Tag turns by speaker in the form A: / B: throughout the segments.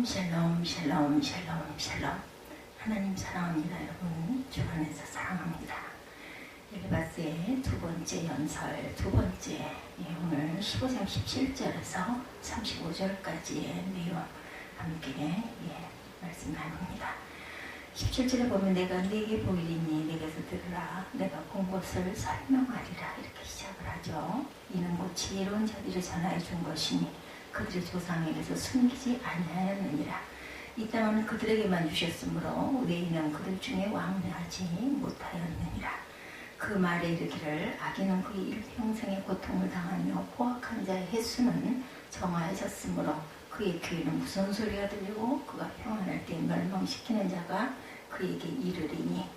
A: 샬롬 샬롬 샬롬 샬롬. 하나님 사랑합니다. 여러분 주 안에서 사랑합니다. 엘리바스의 두 번째 연설 두 번째 오늘 15장 17절에서 35절까지의 내용 함께 말씀 나눕니다. 17절에 보면 내가 네게 보이리니 내게서 들으라 내가 본 것을 설명하리라 이렇게 시작을 하죠. 이는 곧 지혜로운 자들이 전하여 준 것이니 그들의 조상에게서 숨기지 아니하였느니라. 이 땅은 그들에게만 주셨으므로 외인은 그들 중에 왕래하지 못하였느니라. 그 말에 이르기를 악인은 그의 일평생의 고통을 당하며 포악한 자의 횟수는 정하여졌으므로 그의 귀에는 무서운 소리가 들리고 그가 평안할 때 멸망시키는 자가 그에게 이르리니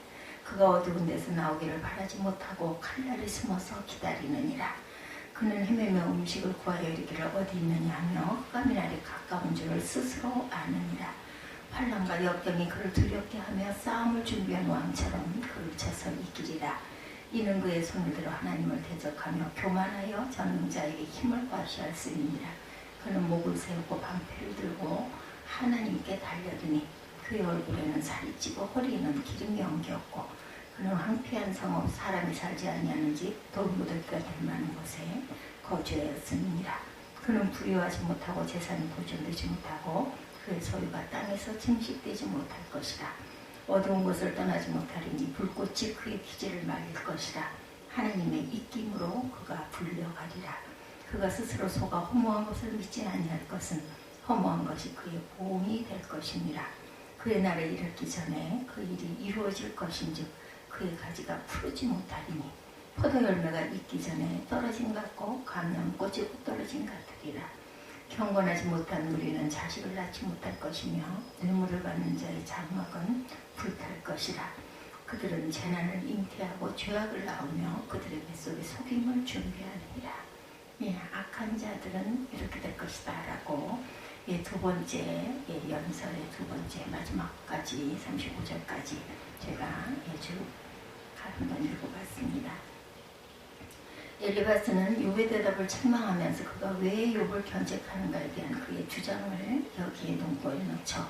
A: 그가 어두운 데서 나오기를 바라지 못하고 칼날에 숨어서 기다리느니라. 그는 헤매며 음식을 구하여 이르기를 어디 있느냐 하며 흑암이날에 가까운 줄을 스스로 아느니라. 환난과 역경이 그를 두렵게 하며 싸움을 준비한 왕처럼 그를 쳐서 이기리라. 이는 그의 손을 들어 하나님을 대적하며 교만하여 전능자에게 힘을 과시할으니라. 그는 목을 세우고 방패를 들고 하나님께 달려드니 그의 얼굴에는 살이 찌고 허리에는 기름이 엉겼고 그는 황폐한 성읍 사람이 살지 아니하는 집 돌무더기가 될 만한 곳에 거주하였음이니라. 그는 부유하지 못하고 재산이 보존되지 못하고 그의 소유가 땅에서 증식되지 못할 것이라. 어두운 곳을 떠나지 못하리니 불꽃이 그의 기질을 말릴 것이라. 하나님의 입김으로 그가 불려가리라. 그가 스스로 속아 허무한 것을 믿지 아니할 것은 허무한 것이 그의 보응이 될 것이니라. 그의 날에 이르기 전에 그 일이 이루어질 것인즉 그의 가지가 푸르지 못하리니 포도 열매가 익기 전에 떨어진 것 같고 감람꽃이 떨어진 것 같으리라. 경건하지 못한 누리는 자식을 낳지 못할 것이며 뇌물을 받는 자의 장막은 불탈 것이라. 그들은 재난을 잉태하고 죄악을 낳으며 그들의 뱃속에 속임을 준비하느니라. 악한 자들은 이렇게 될 것이다 라고 두 번째 연설의 두 번째 마지막까지 35절까지 제가 쭉 한번 읽어봤습니다. 엘리바스는 욥의 대답을 책망하면서 그가 왜 욥을 견책하는가에 대한 그의 주장을 여기에 논거에 넣죠.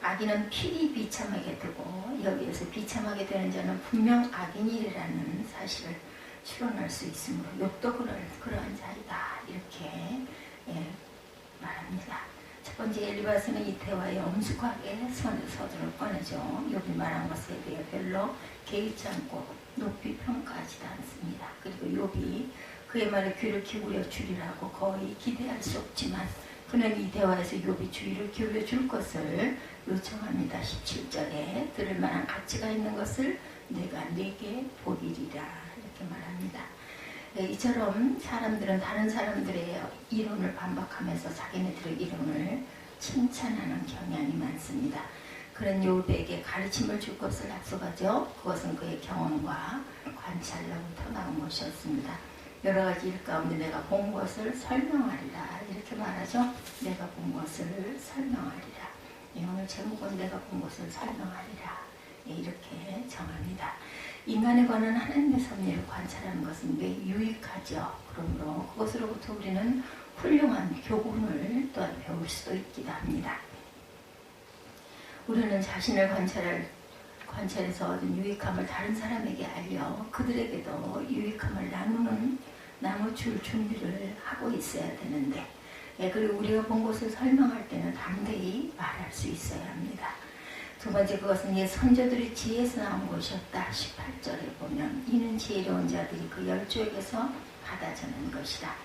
A: 악인은 필히 비참하게 되고 여기에서 비참하게 되는 자는 분명 악인이라는 사실을 추론할 수 있으므로 욥도 그러한 자이다 이렇게 말합니다. 첫 번째 엘리바스는 이 대화에 엄숙하게 서두를 꺼내죠. 욥이 말한 것에 대해 별로 개의치 않고 높이 평가하지도 않습니다. 그리고 욥이 그의 말에 귀를 기울여 주리라고 거의 기대할 수 없지만 그는 이 대화에서 욥이 주의를 기울여 줄 것을 요청합니다. 17절에 들을 만한 가치가 있는 것을 내가 네게 보이리라 이렇게 말합니다. 이처럼 사람들은 다른 사람들의 이론을 반박하면서 자기네들의 이론을 칭찬하는 경향이 많습니다. 그런 욥에게 가르침을 줄 것을 약속하죠. 그것은 그의 경험과 관찰로부터 나온 것이었습니다. 여러 가지 일 가운데 내가 본 것을 설명하리라 이렇게 말하죠. 내가 본 것을 설명하리라. 오늘 제목은 내가 본 것을 설명하리라 이렇게 정합니다. 인간에 관한 하나님의 섭리를 관찰하는 것은 매우 유익하죠. 그러므로 그것으로부터 우리는 훌륭한 교훈을 또한 배울 수도 있기도 합니다. 우리는 자신을 관찰해서 얻은 유익함을 다른 사람에게 알려 그들에게도 유익함을 나눠줄 준비를 하고 있어야 되는데 그리고 우리가 본 것을 설명할 때는 담대히 말할 수 있어야 합니다. 두 번째 그것은 옛 선조들의 지혜에서 나온 것이었다. 18절에 보면 이는 지혜로운 자들이 그 열조에게서 받아 전한 것이다.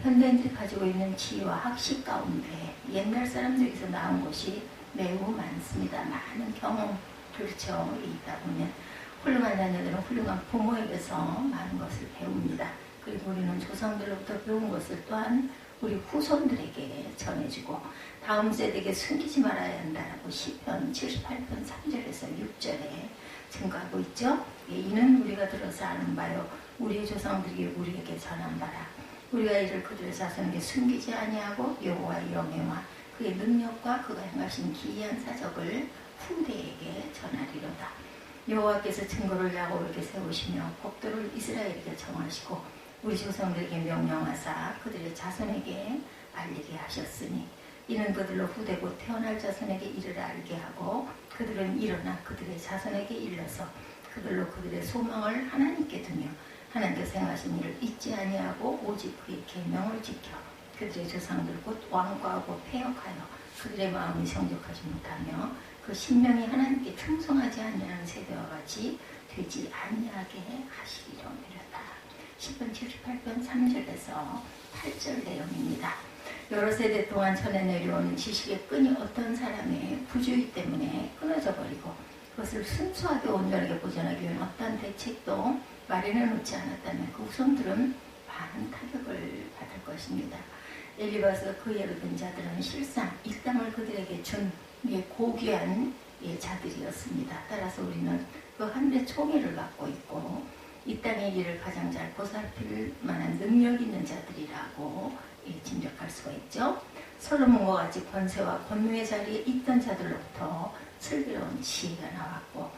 A: 현대인들이 가지고 있는 지혜와 학식 가운데 옛날 사람들에게서 나온 것이 매우 많습니다. 많은 경험 그렇죠. 있다 보면 훌륭한 자녀들은 훌륭한 부모에게서 많은 것을 배웁니다. 그리고 우리는 조상들로부터 배운 것을 또한 우리 후손들에게 전해주고 다음 세대에게 숨기지 말아야 한다라고 시편 78편 3절에서 6절에 증거하고 있죠. 이는 우리가 들어서 아는 바요 우리의 조상들이 우리에게 전한 바라. 우리가 이를 그들의 자손에게 숨기지 아니하고 여호와의 영예와 그의 능력과 그가 행하신 기이한 사적을 후대에게 전하리로다. 여호와께서 증거를 야곱에게 세우시며 법도를 이스라엘에게 정하시고 우리 조상들에게 명령하사 그들의 자손에게 알리게 하셨으니 이는 그들로 후대고 태어날 자손에게 이르러 알게 하고 그들은 일어나 그들의 자손에게 일러서 그들로 그들의 소망을 하나님께 두며 하나님께서 행하신 일을 잊지 아니하고 오직 그의 계명을 지켜 그들의 조상들 곧 왕과하고 패역하여 그들의 마음이 성적하지 못하며 그 신명이 하나님께 충성하지 아니하는 세대와 같이 되지 아니하게 하시리로다. 10편 78편 3절에서 8절 내용입니다. 여러 세대 동안 전해 내려오는 지식의 끈이 어떤 사람의 부주의 때문에 끊어져 버리고 그것을 순수하게 온전하게 보존하기 위한 어떤 대책도 마련해 놓지 않았다면 그 후손들은 많은 타격을 받을 것입니다. 엘리바스가 그 예를 든 자들은 실상 이 땅을 그들에게 준 고귀한 자들이었습니다. 따라서 우리는 그 하늘의 총애를 받고 있고 이 땅의 일을 가장 잘 보살필 만한 능력 있는 자들이라고 짐작할 수가 있죠. 솔로몬과 같이 권세와 권위의 자리에 있던 자들로부터 슬기로운 지혜가 나왔고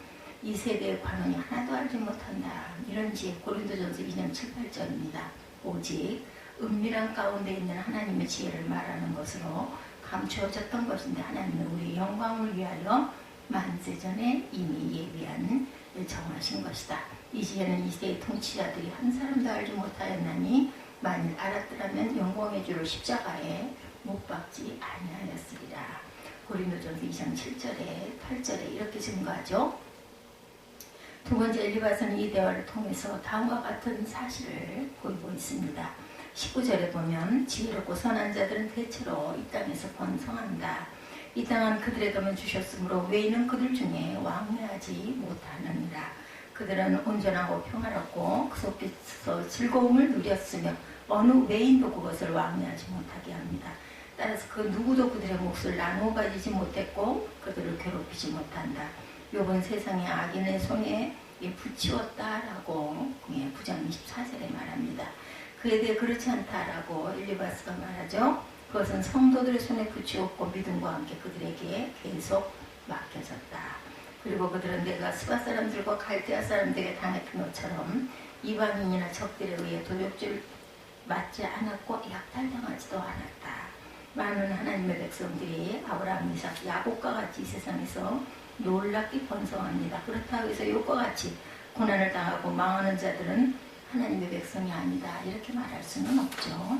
A: 이 세대의 관원이 하나도 알지 못한다. 이런 지혜 고린도전서 2장 7, 8절입니다. 오직 은밀한 가운데 있는 하나님의 지혜를 말하는 것으로 감추어졌던 것인데 하나님은 우리의 영광을 위하여 만세전에 이미 예비한 정하신 것이다. 이 지혜는 이 세대의 통치자들이 한 사람도 알지 못하였나니 만일 알았더라면 영광의 주를 십자가에 못 박지 아니하였으리라. 고린도전서 2장 7절에 8절에 이렇게 증거하죠. 두 번째 엘리바스는 이 대화를 통해서 다음과 같은 사실을 보이고 있습니다. 19절에 보면 지혜롭고 선한 자들은 대체로 이 땅에서 번성한다. 이 땅은 그들의 돈을 주셨으므로 외인은 그들 중에 왕래하지 못하느니라. 그들은 온전하고 평화롭고 그 속에서 즐거움을 누렸으며 어느 외인도 그것을 왕래하지 못하게 합니다. 따라서 그 누구도 그들의 몫을 나누어 가지지 못했고 그들을 괴롭히지 못한다. 욥은 세상의 악인의 손에 붙이었다라고 9장 24절에 말합니다. 그에 대해 그렇지 않다라고 엘리바스가 말하죠. 그것은 성도들의 손에 붙이었고 믿음과 함께 그들에게 계속 맡겨졌다. 그리고 그들은 내가 스바 사람들과 갈대아 사람들에게 당했던 것처럼 이방인이나 적들에 의해 도둑질 맞지 않았고 약탈당하지도 않았다. 많은 하나님의 백성들이 아브라함, 이삭, 야곱과 같이 이 세상에서 놀랍게 번성합니다. 그렇다고 해서 욥과 같이 고난을 당하고 망하는 자들은 하나님의 백성이 아니다. 이렇게 말할 수는 없죠.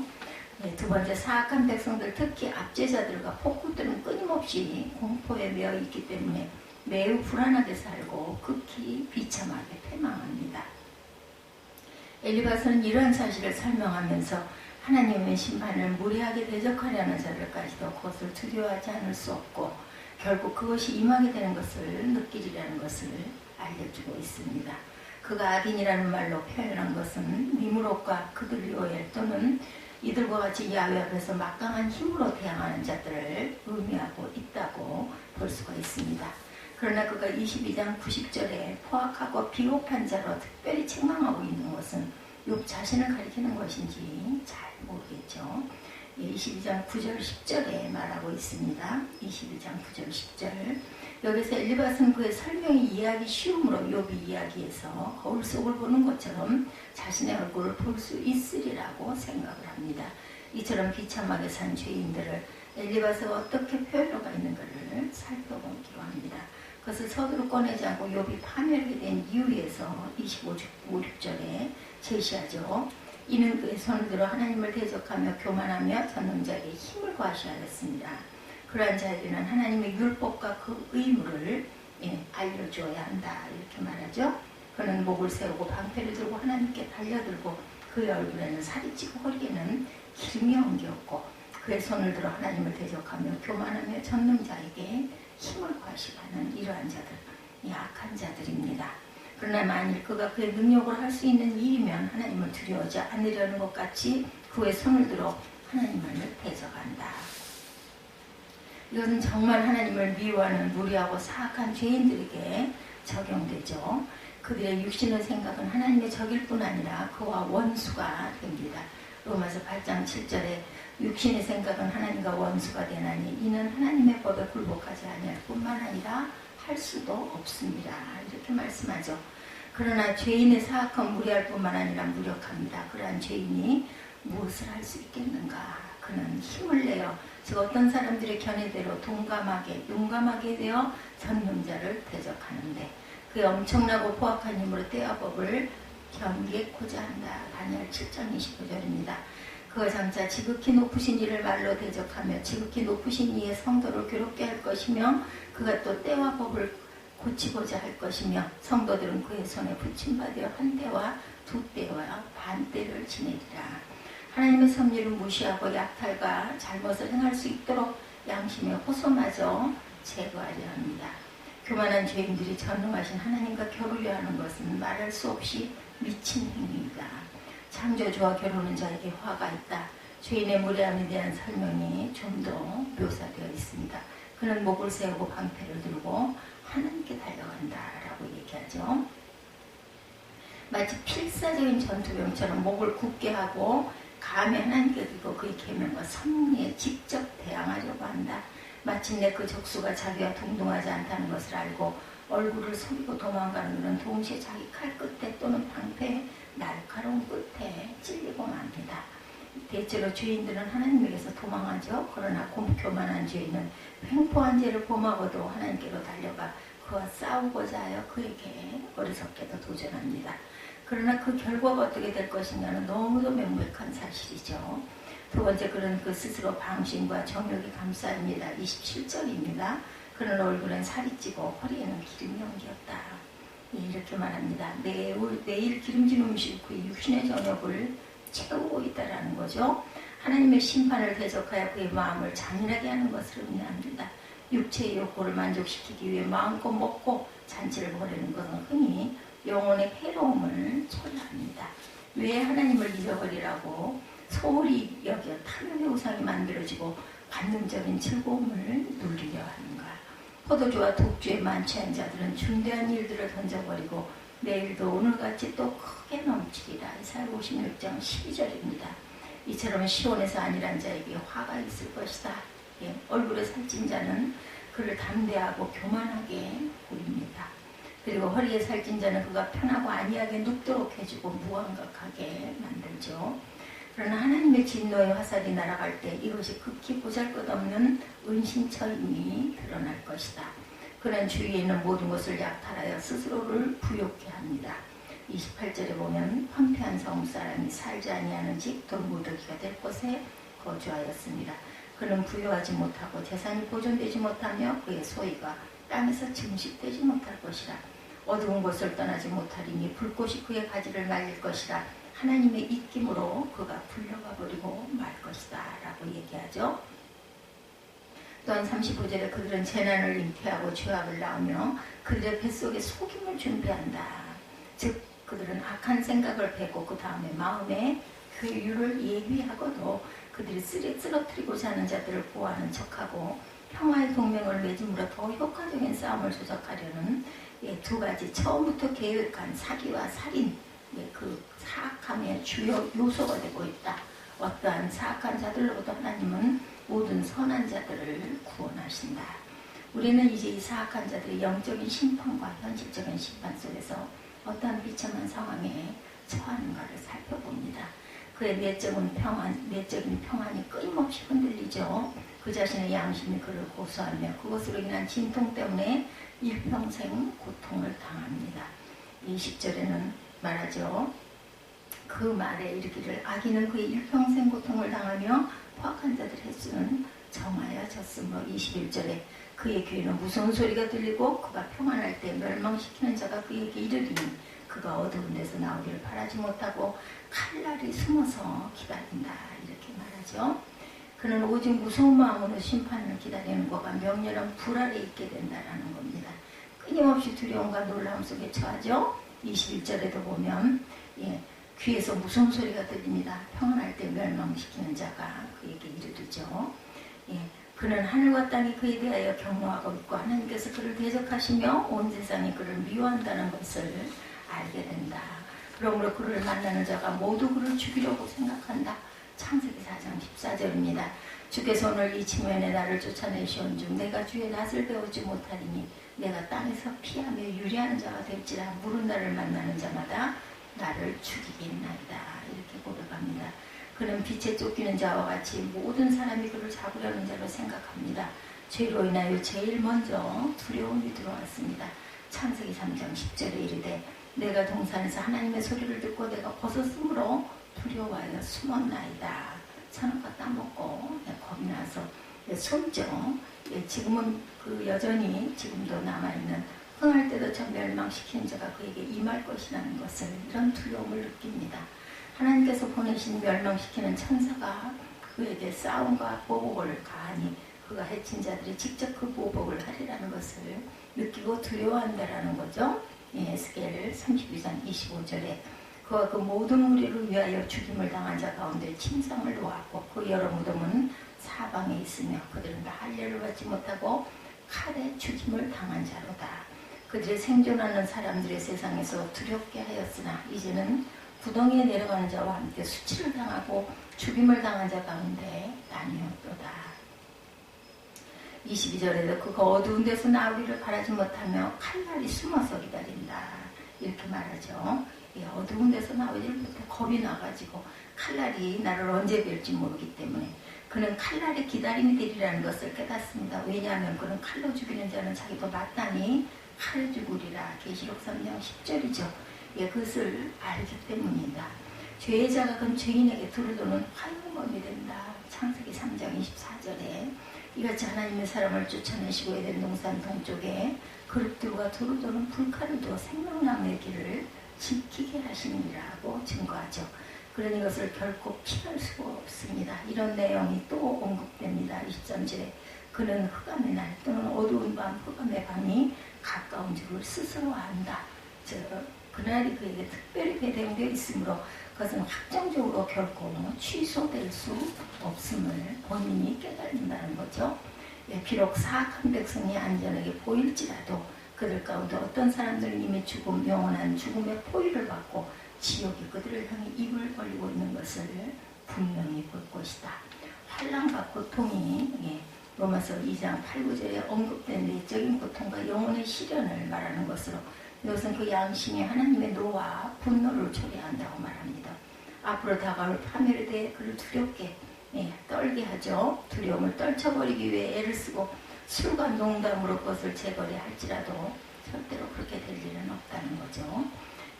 A: 두 번째, 사악한 백성들, 특히 압제자들과 폭군들은 끊임없이 공포에 매여 있기 때문에 매우 불안하게 살고 극히 비참하게 패망합니다. 엘리바스는 이러한 사실을 설명하면서 하나님의 심판을 무리하게 대적하려는 자들까지도 그것을 두려워하지 않을 수 없고 결국 그것이 임하게 되는 것을 느끼리라는 것을 알려주고 있습니다. 그가 악인이라는 말로 표현한 것은 니므롯과 그들 요엘 또는 이들과 같이 야훼 앞에서 막강한 힘으로 대항하는 자들을 의미하고 있다고 볼 수가 있습니다. 그러나 그가 22장 90절에 포악하고 비겁한 자로 특별히 책망하고 있는 것은 욥 자신을 가리키는 것인지 잘 모르겠죠. 22장 9절 10절에 말하고 있습니다. 22장 9절 10절 여기서 엘리바스는 그의 설명이 이해하기 쉬움으로 욥이 이야기해서 거울 속을 보는 것처럼 자신의 얼굴을 볼 수 있으리라고 생각을 합니다. 이처럼 비참하게 산 죄인들을 엘리바스가 어떻게 표현하고 있는가를 살펴보기로 합니다. 그것을 서두로 꺼내지 않고 욥이 파멸하게 된 이유에서 25, 6절에 제시하죠. 이는 그의 손을 들어 하나님을 대적하며 교만하며 전능자에게 힘을 과시하였습니다. 그러한 자에게는 하나님의 율법과 그 의무를 알려줘야 한다. 이렇게 말하죠. 그는 목을 세우고 방패를 들고 하나님께 달려들고 그의 얼굴에는 살이 찌고 허리에는 기름이 엉겼고 그의 손을 들어 하나님을 대적하며 교만하며 전능자에게 힘을 과시하는 이러한 자들, 약한 자들입니다. 그러나 만일 그가 그의 능력으로 할 수 있는 일이면 하나님을 두려워하지 않으려는 것 같이 그의 손을 들어 하나님을 대적한다. 이것은 정말 하나님을 미워하는 무리하고 사악한 죄인들에게 적용되죠. 그들의 육신의 생각은 하나님의 적일 뿐 아니라 그와 원수가 됩니다. 로마서 8장 7절에 육신의 생각은 하나님과 원수가 되나니 이는 하나님의 법에 굴복하지 아니할 뿐만 아니라 할 수도 없습니다. 이렇게 말씀하죠. 그러나 죄인의 사악함 무리할 뿐만 아니라 무력합니다. 그러한 죄인이 무엇을 할 수 있겠는가? 그는 힘을 내어 즉 어떤 사람들의 견해대로 용감하게 되어 전능자를 대적하는데 그의 엄청나고 포악한 힘으로 때와 법을 경계코자 한다. 다니엘 7장 29절입니다. 그가 장차 지극히 높으신 이를 말로 대적하며 지극히 높으신 이의 성도를 괴롭게 할 것이며 그가 또 때와 법을 고치고자 할 것이며 성도들은 그의 손에 붙임받아 한 때와 두 때와 반 때를 지내리라. 하나님의 섭리를 무시하고 약탈과 잘못을 행할 수 있도록 양심의 호소마저 제거하려 합니다. 교만한 죄인들이 전능하신 하나님과 겨루려 하는 것은 말할 수 없이 미친 행위이다. 창조주와 겨루는 자에게 화가 있다. 죄인의 무례함에 대한 설명이 좀 더 묘사되어 있습니다. 그는 목을 세우고 방패를 들고 하나님께 달려간다 라고 얘기하죠. 마치 필사적인 전투병처럼 목을 굳게 하고 감히 하나님께 들고 그의 계명과 섭리에 직접 대항하려고 한다. 마침내 그 적수가 자기와 동등하지 않다는 것을 알고 얼굴을 속이고 도망가는 그는 동시에 자기 칼 끝에 또는 방패의 날카로운 끝에 찔리고 맙니다. 대체로 죄인들은 하나님에게서 도망하죠. 그러나 교만한 죄인은 횡포한 죄를 범하고도 하나님께로 달려가 그와 싸우고자 하여 그에게 어리석게도 도전합니다. 그러나 그 결과가 어떻게 될 것인가는 너무도 명백한 사실이죠. 두 번째, 그는 그 스스로 방심과 정욕이 감싸입니다. 27절입니다. 그는 얼굴엔 살이 찌고 허리에는 기름이 엉겼다. 이렇게 말합니다. 매일 기름진 음식 그 육신의 정욕을 채우고 있다라는 거죠. 하나님의 심판을 대적하여 그의 마음을 잔인하게 하는 것을 의미합니다. 육체의 욕구를 만족시키기 위해 마음껏 먹고 잔치를 벌이는 것은 흔히 영혼의 해로움을 초래합니다. 왜 하나님을 잃어버리라고 소홀히 여겨 탐욕의 우상이 만들어지고 관능적인 즐거움을 누리려 하는가? 포도주와 독주에 만취한 자들은 중대한 일들을 던져버리고 내일도 오늘같이 또 크게 넘치리라. 이사야 56장 12절입니다. 이처럼 시온에서 안일한 자에게 화가 있을 것이다. 얼굴에 살찐 자는 그를 담대하고 교만하게 보입니다. 그리고 허리에 살찐 자는 그가 편하고 안이하게 눕도록 해주고 무감각하게 만들죠. 그러나 하나님의 진노의 화살이 날아갈 때 이것이 극히 보잘것없는 은신처임이 드러날 것이다. 그는 주위에 있는 모든 것을 약탈하여 스스로를 부욕케 합니다. 28절에 보면 황폐한 성사람이 살지 아니하는 집 돌무더기가 될 곳에 거주하였습니다. 그는 부유하지 못하고 재산이 보존되지 못하며 그의 소유가 땅에서 증식되지 못할 것이라. 어두운 곳을 떠나지 못하리니 불꽃이 그의 가지를 날릴 것이라. 하나님의 입김으로 그가 불려가 버리고 말 것이다 라고 얘기하죠. 또한 35절에 그들은 재난을 잉태하고 죄악을 낳으며 그들의 뱃속에 속임을 준비한다. 즉 그들은 악한 생각을 배고 그 다음에 마음에 교율을 예비하고도 그들이 쓰러뜨리고자 하는 자들을 보호하는 척하고 평화의 동맹을 맺음으로 더 효과적인 싸움을 조작하려는 두 가지 처음부터 계획한 사기와 살인, 그 사악함의 주요 요소가 되고 있다. 어떠한 사악한 자들로부터 하나님은 모든 선한 자들을 구원하신다. 우리는 이제 이 사악한 자들의 영적인 심판과 현실적인 심판 속에서 어떠한 비참한 상황에 처하는가를 살펴봅니다. 그의 내적인 평안이 끊임없이 흔들리죠. 그 자신의 양심이 그를 고소하며 그것으로 인한 진통 때문에 일평생 고통을 당합니다. 20절에는 말하죠. 그 말에 이르기를 악인은 그의 일평생 고통을 당하며 포악한 자들의 횟수는 정하여졌으므로 21절에 그의 귀에는 무서운 소리가 들리고 그가 평안할 때 멸망시키는 자가 그에게 이르리니 그가 어두운 데서 나오기를 바라지 못하고 칼날이 숨어서 기다린다. 이렇게 말하죠. 그는 오직 무서운 마음으로 심판을 기다리는 것과 명렬한 불 아래 있게 된다라는 겁니다. 끊임없이 두려움과 놀라움 속에 처하죠. 21절에도 보면 귀에서 무서운 소리가 들립니다. 평안할 때 멸망시키는 자가 그에게 이르르죠. 그는 하늘과 땅이 그에 대하여 경노하고 있고 하나님께서 그를 대적하시며 온 세상이 그를 미워한다는 것을 알게 된다. 그러므로 그를 만나는 자가 모두 그를 죽이려고 생각한다. 창세기 4장 14절입니다. 주께서 오늘 이 지면에 나를 쫓아내시온 중 내가 주의 낯을 배우지 못하리니 내가 땅에서 피하며 유리하는 자가 될지라. 물은 나를 만나는 자마다 나를 죽이겠나이다. 이렇게 고백합니다. 그는 빛에 쫓기는 자와 같이 모든 사람이 그를 잡으려는 자로 생각합니다. 죄로 인하여 제일 먼저 두려움이 들어왔습니다. 창세기 3장 10절에 이르되 내가 동산에서 하나님의 소리를 듣고 내가 벗었으므로 두려워하여 숨었나이다. 선악과 따먹고 겁이 나서 숨죠. 지금은 그 여전히 지금도 남아있는 흥할 때도 저 멸망시키는 자가 그에게 임할 것이라는 것을 이런 두려움을 느낍니다. 하나님께서 보내신 멸망시키는 천사가 그에게 싸움과 보복을 가하니 그가 해친 자들이 직접 그 보복을 하리라는 것을 느끼고 두려워한다라는 거죠. 에스겔 32장 25절에 그와 그 모든 무리를 위하여 죽임을 당한 자 가운데 침상을 놓았고 그 여러 무덤은 사방에 있으며 그들은 다 할례를 받지 못하고 칼에 죽임을 당한 자로다. 그들의 생존하는 사람들의 세상에서 두렵게 하였으나 이제는 구덩이에 내려가는 자와 함께 수치를 당하고 죽임을 당한 자 가운데 나뉘었도다. 22절에도 그가 어두운 데서 나오기를 바라지 못하며 칼날이 숨어서 기다린다. 이렇게 말하죠. 어두운 데서 나오지 못해 겁이 나가지고 칼날이 나를 언제 뵐지 모르기 때문에 그는 칼날이 기다림이 되리라는 것을 깨닫습니다. 왜냐하면 그는 칼로 죽이는 자는 자기도 마땅히 칼에 죽으리라. 계시록 3장 10절이죠. 그것을 알기 때문이다. 죄의 자각은 죄인에게 두루도는 화용범이 된다. 창세기 3장 24절에 이같이 하나님의 사람을 쫓아내시고 에덴 동산 동쪽에 그룹들과 두루도는 불칼을 두어 생명나무의 길을 지키게 하시느니라고 증거하죠. 그러니 이것을 결코 피할 수가 없습니다. 이런 내용이 또 언급됩니다. 23절에 그는 흑암의 날 또는 어두운 밤 흑암의 밤이 가까운 줄을 스스로 안다. 그날이 그에게 특별히 배정되어 있으므로 그것은 확정적으로 결코 취소될 수 없음을 본인이 깨달는다는 거죠. 비록 사악한 백성이 안전하게 보일지라도 그들 가운데 어떤 사람들은 이미 죽음, 영원한 죽음의 포위를 받고 지옥이 그들을 향해 입을 벌리고 있는 것을 분명히 볼 것이다. 환난과 고통이 로마서 2장 8, 9절에 언급된 내적인 고통과 영혼의 시련을 말하는 것으로 이것은 그 양심이 하나님의 노와 분노를 초래한다고 말합니다. 앞으로 다가올 파멸에 대해 그를 두렵게 떨게 하죠. 두려움을 떨쳐버리기 위해 애를 쓰고 술과 농담으로 그것을 제거리 할지라도 절대로 그렇게 될 일은 없다는 거죠.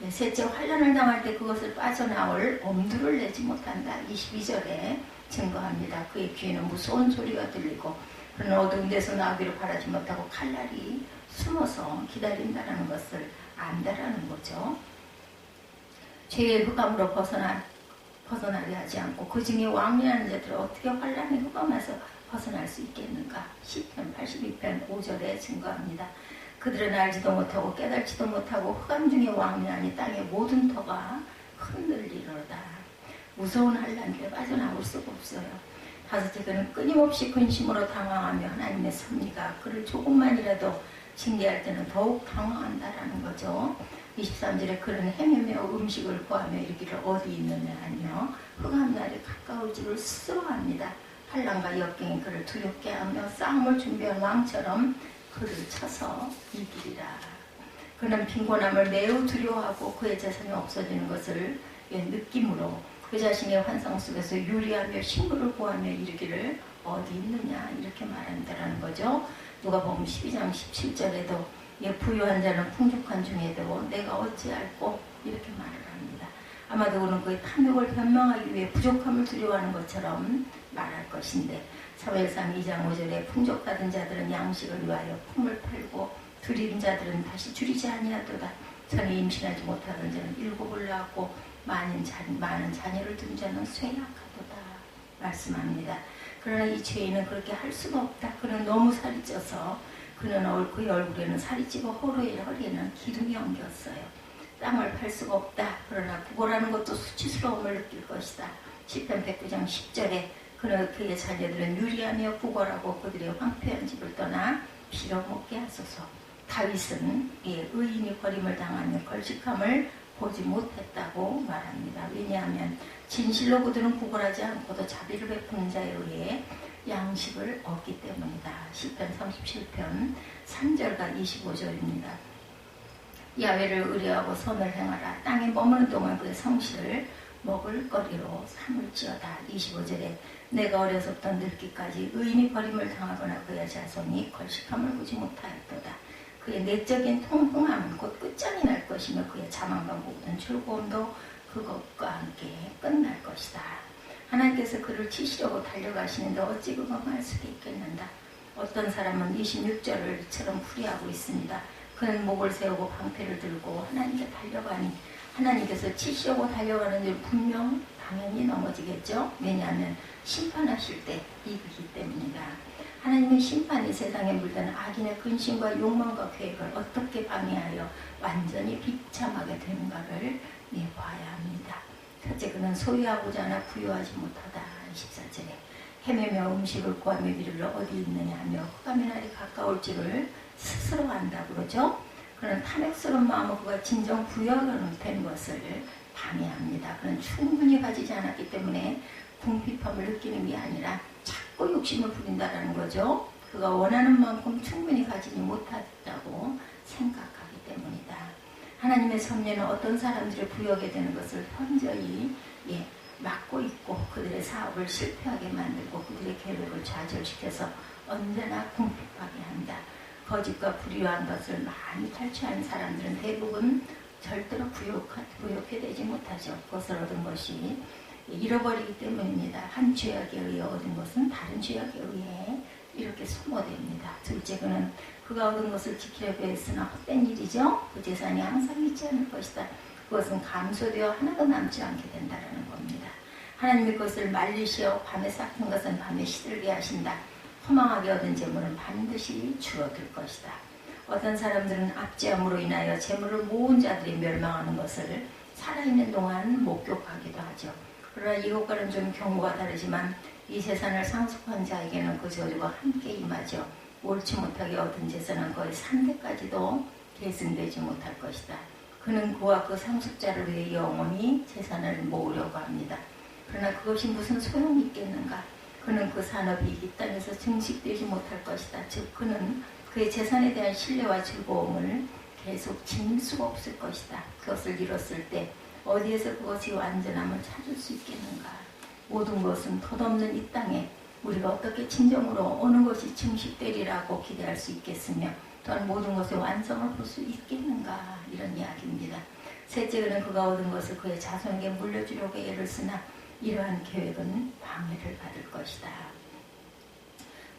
A: 셋째, 환난을 당할 때 그것을 빠져나올 엄두를 내지 못한다. 22절에 증거합니다. 그의 귀에는 무서운 소리가 들리고 그는 어두운 데서 나오기를 바라지 못하고 칼날이 숨어서 기다린다는 것을 안다라는 거죠. 죄의 흑암으로 벗어나게 하지 않고 그 중에 왕래하는 자들을 어떻게 환난의 흑암에서 벗어날 수 있겠는가. 시편 82편 5절에 증거합니다. 그들은 알지도 못하고 깨달지도 못하고 흑암 중에 왕래하니 땅의 모든 터가 흔들리로다. 무서운 환난에 빠져나올 수가 없어요. 다섯째, 그는 끊임없이 근심으로 당황하며 하나님의 섭리가 그를 조금만이라도 징계할 때는 더욱 당황한다라는 거죠. 23절에 그는 헤매며 음식을 구하며 이르기를 어디 있느냐 하며 흑암 날이 가까울 줄을 스스로 압니다. 환난과 역경이 그를 두렵게 하며 싸움을 준비한 왕처럼 그를 쳐서 이기리라. 그는 빈곤함을 매우 두려워하고 그의 재산이 없어지는 것을 느낌으로 그 자신의 환상 속에서 유리하며 신부를 구하며 이르기를 어디 있느냐 이렇게 말한다라는 거죠. 누가복음 12장 17절에도 부유한 자는 풍족한 중에도 내가 어찌할꼬 이렇게 말을 합니다. 아마도 그는 그의 탐욕을 변명하기 위해 부족함을 두려워하는 것처럼 말할 것인데 사무엘상 2장 5절에 풍족하던 자들은 양식을 위하여 품을 팔고 두린 자들은 다시 줄이지 아니하도다. 전에 임신하지 못하던 자는 7을 낳았고 많은 자녀를 둔 자는 쇠약하도다 말씀합니다. 그러나 이 죄인은 그렇게 할 수가 없다. 그는 너무 살이 쪄서 그의 얼굴에는 살이 찌고 허리에는 기둥이 엉겼어요. 땅을 팔 수가 없다. 그러나 구걸하는 것도 수치스러움을 느낄 것이다. 시편 109장 10절에 그의 자녀들은 유리하며 구걸하고 그들의 황폐한 집을 떠나 빌어먹게 하소서. 다윗은 의인이 버림을 당하는 걸식함을 보지 못했다고 말합니다. 왜냐하면 진실로 그들은 구걸하지 않고도 자비를 베푸는 자에 의해 양식을 얻기 때문이다. 시편 37편 3절과 25절입니다. 야훼를 의뢰하고 선을 행하라. 땅에 머무는 동안 그의 성실을 먹을거리로 삼을지어다. 25절에 내가 어려서부터 늙기까지 의인이 버림을 당하거나 그의 자손이 걸식함을 보지 못하였도다. 그의 내적인 통풍함은 곧 끝장이 날 것이며 그의 자만과 모든 즐거움도 그것과 함께 끝날 것이다. 하나님께서 그를 치시려고 달려가시는데 어찌 그것만 할 수도 있겠는가. 어떤 사람은 26절을처럼 풀이하고 있습니다. 그는 목을 세우고 방패를 들고 하나님께 달려가니 하나님께서 치시려고 달려가는 일 분명 당연히 넘어지겠죠. 왜냐하면 심판하실 때 이기기 때문이다. 하나님은 심판이 세상에 물든 악인의 근심과 욕망과 계획을 어떻게 방해하여 완전히 비참하게 되는가를 봐야 합니다. 첫째, 그는 소유하고자 하나 부유하지 못하다. 24절에 헤매며 음식을 구하며 이르러 어디 있느냐 하며 흑암의 날이 가까울지를 스스로 안다고 그러죠. 그는 탐욕스러운 마음으로 그가 진정 부여는 된 것을 방해합니다. 그는 충분히 가지지 않았기 때문에 궁핍함을 느끼는 게 아니라 자꾸 욕심을 부린다는 거죠. 그가 원하는 만큼 충분히 가지지 못했다고 생각하기 때문이다. 하나님의 섭리는 어떤 사람들이 부여하게 되는 것을 현저히 막고 있고 그들의 사업을 실패하게 만들고 그들의 계획을 좌절시켜서 언제나 궁핍하게 한다. 거짓과 불의한 것을 많이 탈취한 사람들은 대부분 절대로 부욕해 되지 못하죠. 그것을 얻은 것이 잃어버리기 때문입니다. 한 죄악에 의해 얻은 것은 다른 죄악에 의해 이렇게 소모됩니다. 둘째, 그는 그가 얻은 것을 지키려고 했으나 헛된 일이죠. 그 재산이 항상 있지 않을 것이다. 그것은 감소되어 하나도 남지 않게 된다는 겁니다. 하나님의 것을 말리시어 밤에 삭힌 것은 밤에 시들게 하신다. 허망하게 얻은 재물은 반드시 줄어들 것이다. 어떤 사람들은 압제함으로 인하여 재물을 모은 자들이 멸망하는 것을 살아있는 동안 목격하기도 하죠. 그러나 이것과는 좀 경우가 다르지만 이 재산을 상속한 자에게는 그 저주가 함께 임하죠. 옳지 못하게 얻은 재산은 거의 3대까지도 계승되지 못할 것이다. 그는 그와 그 상속자를 위해 영원히 재산을 모으려고 합니다. 그러나 그것이 무슨 소용이 있겠는가? 그는 그 산업이 이 땅에서 증식되지 못할 것이다. 즉 그는 그의 재산에 대한 신뢰와 즐거움을 계속 지닐 수가 없을 것이다. 그것을 잃었을 때 어디에서 그것이 완전함을 찾을 수 있겠는가? 모든 것은 덧없는 이 땅에 우리가 어떻게 진정으로 어느 것이 증식되리라고 기대할 수 있겠으며 또한 모든 것의 완성을 볼 수 있겠는가? 이런 이야기입니다. 셋째, 그는 그가 얻은 것을 그의 자손에게 물려주려고 애를 쓰나 이러한 계획은 방해를 받을 것이다.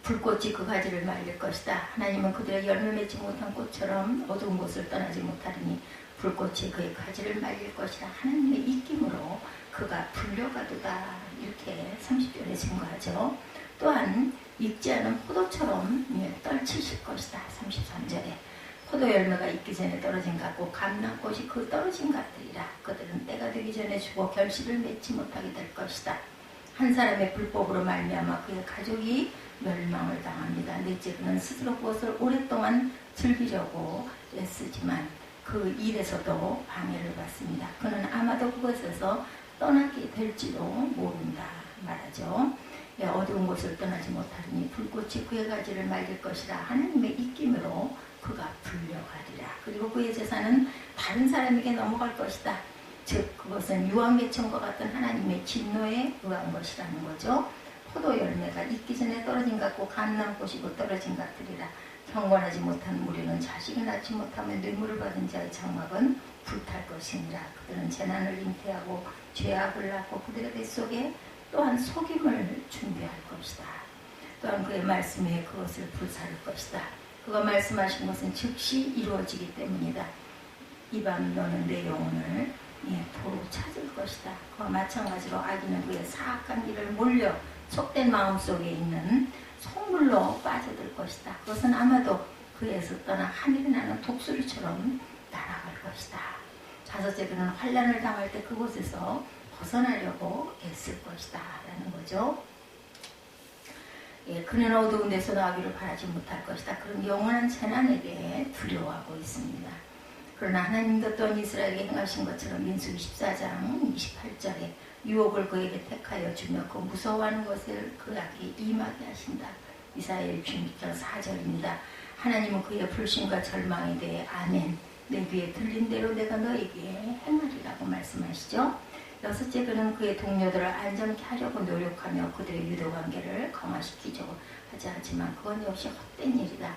A: 불꽃이 그 가지를 말릴 것이다. 하나님은 그들의 열매 맺지 못한 꽃처럼 어두운 곳을 떠나지 못하리니 불꽃이 그의 가지를 말릴 것이다. 하나님의 입김으로 그가 불려가도다. 이렇게 30절에 증거하죠. 또한 익지 않은 포도처럼 떨치실 것이다. 33절에 포도 열매가 익기 전에 떨어진 것 같고 감람꽃이 그 떨어진 것들이라. 그들은 때가 되기 전에 죽어 결실을 맺지 못하게 될 것이다. 한 사람의 불법으로 말미암아 그의 가족이 멸망을 당합니다. 넷째, 그는 스스로 그것을 오랫동안 즐기려고 애쓰지만 그 일에서도 방해를 받습니다. 그는 아마도 그것에서 떠나게 될지도 모른다 말하죠. 어두운 곳을 떠나지 못하리니 불꽃이 그의 가지를 말릴 것이라. 하나님의 입김으로 그가 불려가리라. 그리고 그의 재산은 다른 사람에게 넘어갈 것이다. 즉 그것은 유황개천과 같은 하나님의 진노에 의한 것이라는 거죠. 포도 열매가 익기 전에 떨어진 것 같고 감람꽃이고 떨어진 것들이라. 경건하지 못한 무리는 자식을 낳지 못하면 뇌물을 받은 자의 장막은 불탈 것이니라. 그들은 재난을 잉태하고 죄악을 낳고 그들의 뱃속에 또한 속임을 준비할 것이다. 또한 그의 말씀에 그것을 불사를 것이다. 그가 말씀하신 것은 즉시 이루어지기 때문이다. 이 밤 너는 내 영혼을 도로 찾을 것이다. 그와 마찬가지로 악인은 그의 사악한 길을 몰려 속된 마음속에 있는 속물로 빠져들 것이다. 그것은 아마도 그에서 떠나 하늘이 나는 독수리처럼 날아갈 것이다. 다섯째, 그는 환난을 당할 때 그곳에서 벗어나려고 애쓸 것이다 라는 거죠. 그는 어두운 데서 나오기를 바라지 못할 것이다. 그런 영원한 재난에게 두려워하고 있습니다. 그러나 하나님도 또한 이스라엘에게 행하신 것처럼 민수기 14장 28절에 유혹을 그에게 택하여 주며 그 무서워하는 것을 그에게 임하게 하신다. 이사야 66장 4절입니다. 하나님은 그의 불신과 절망에 대해 아멘, 내 귀에 들린 대로 내가 너에게 행하리라고 말씀하시죠. 여섯째, 그는 그의 동료들을 안전케 하려고 노력하며 그들의 유도관계를 강화시키려고 하지 않지만 그건 역시 헛된 일이다.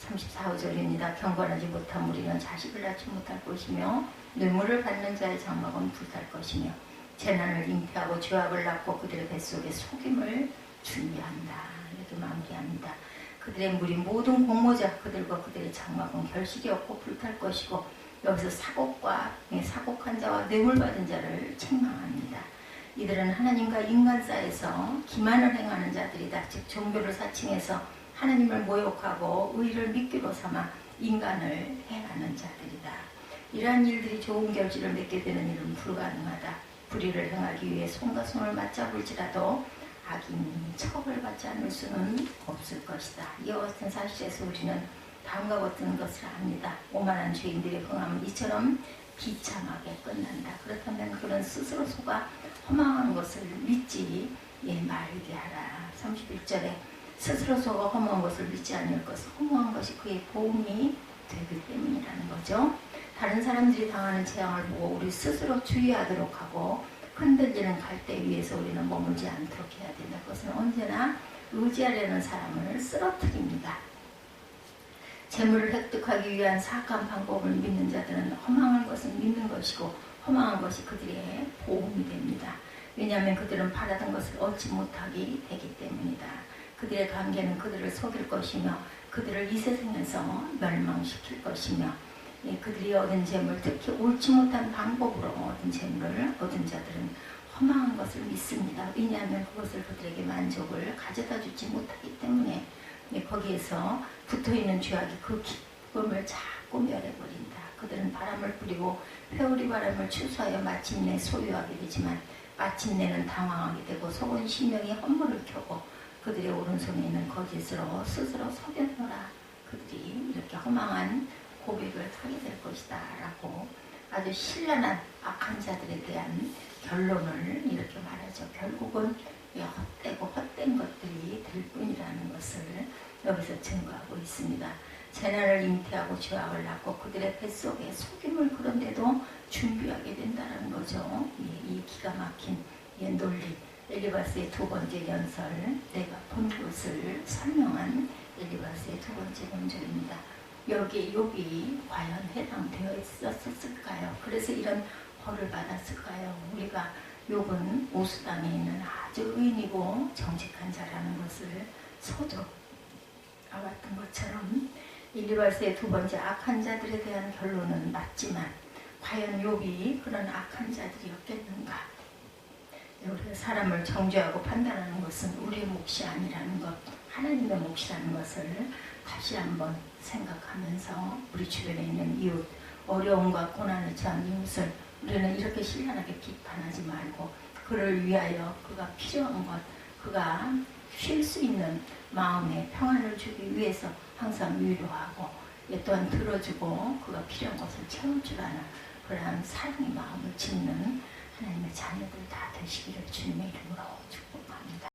A: 34절입니다. 경건하지 못한 무리는 자식을 낳지 못할 것이며 뇌물을 받는 자의 장막은 불탈 것이며 재난을 잉태하고 죄악을 낳고 그들의 뱃속에 속임을 준비한다. 이렇게 마무리합니다. 그들의 무리 모든 공모자 그들과 그들의 장막은 결실이 없고 불탈 것이고 여기서 사곡한 자와 뇌물 받은 자를 책망합니다. 이들은 하나님과 인간 사이에서 기만을 행하는 자들이다. 즉 종교를 사칭해서 하나님을 모욕하고 의를 미끼로 삼아 인간을 행하는 자들이다. 이러한 일들이 좋은 결실을 맺게 되는 일은 불가능하다. 불의를 행하기 위해 손과 손을 맞잡을지라도 악인이 처벌받지 않을 수는 없을 것이다. 이와 같은 사실에서 우리는 다음과 같은 것을 압니다. 오만한 죄인들의 흥함은 이처럼 비참하게 끝난다. 그렇다면 그런 스스로 속아 허망한 것을 믿지 말게 하라. 31절에 스스로 속아 허망한 것을 믿지 않을 것은 허무한 것이 그의 보응이 되기 때문이라는 거죠. 다른 사람들이 당하는 재앙을 보고 우리 스스로 주의하도록 하고 흔들리는 갈대 위에서 우리는 머물지 않도록 해야 된다. 그것은 언제나 의지하려는 사람을 쓰러뜨립니다. 재물을 획득하기 위한 사악한 방법을 믿는 자들은 허망한 것을 믿는 것이고 허망한 것이 그들의 보험이 됩니다. 왜냐하면 그들은 바라던 것을 얻지 못하게 되기 때문이다. 그들의 관계는 그들을 속일 것이며 그들을 이 세상에서 멸망시킬 것이며 그들이 얻은 재물, 특히 옳지 못한 방법으로 얻은 재물을 얻은 자들은 허망한 것을 믿습니다. 왜냐하면 그것을 그들에게 만족을 가져다 주지 못하기 때문에 거기에서 붙어있는 죄악이 그 기쁨을 자꾸 멸해버린다. 그들은 바람을 부리고 회오리 바람을 추수하여 마침내 소유하게 되지만 마침내는 당황하게 되고 속은 심령이 헛물을 켜고 그들의 오른손에 있는 거짓으로 스스로 속여놓으라. 그들이 이렇게 허망한 고백을 하게 될 것이다 라고 아주 신랄한 악한 자들에 대한 결론을 이렇게 말하죠. 결국은 헛되고 헛된 것들이 될 뿐이라는 것을 여기서 증거하고 있습니다. 재난을 잉태하고 죄악을 낳고 그들의 뱃속에 속임을 그런데도 준비하게 된다는 거죠. 이 기가 막힌 논리, 엘리바스의 두 번째 연설, 내가 본 것을 설명한 엘리바스의 두 번째 본절입니다. 여기에 욥이 과연 해당되어 있었을까요? 그래서 이런 벌을 받았을까요? 우리가 욥은 우스 땅에 있는 아주 의인이고 정직한 자라는 것을 서도 알았던 것처럼 엘리바스의 두 번째 악한 자들에 대한 결론은 맞지만 과연 욥이 그런 악한 자들이었겠는가? 우리가 사람을 정죄하고 판단하는 것은 우리의 몫이 아니라는 것, 하나님의 몫이라는 것을 다시 한번 생각하면서 우리 주변에 있는 이웃, 어려움과 고난을 처한 이웃을 우리는 이렇게 신랄하게 비판하지 말고 그를 위하여 그가 필요한 것, 그가 쉴 수 있는 마음의 평안을 주기 위해서 항상 위로하고 또한 들어주고 그가 필요한 것을 채워줄 아는 그러한 사랑의 마음을 짓는 하나님의 자녀들 다 되시기를 주님의 이름으로 축복합니다.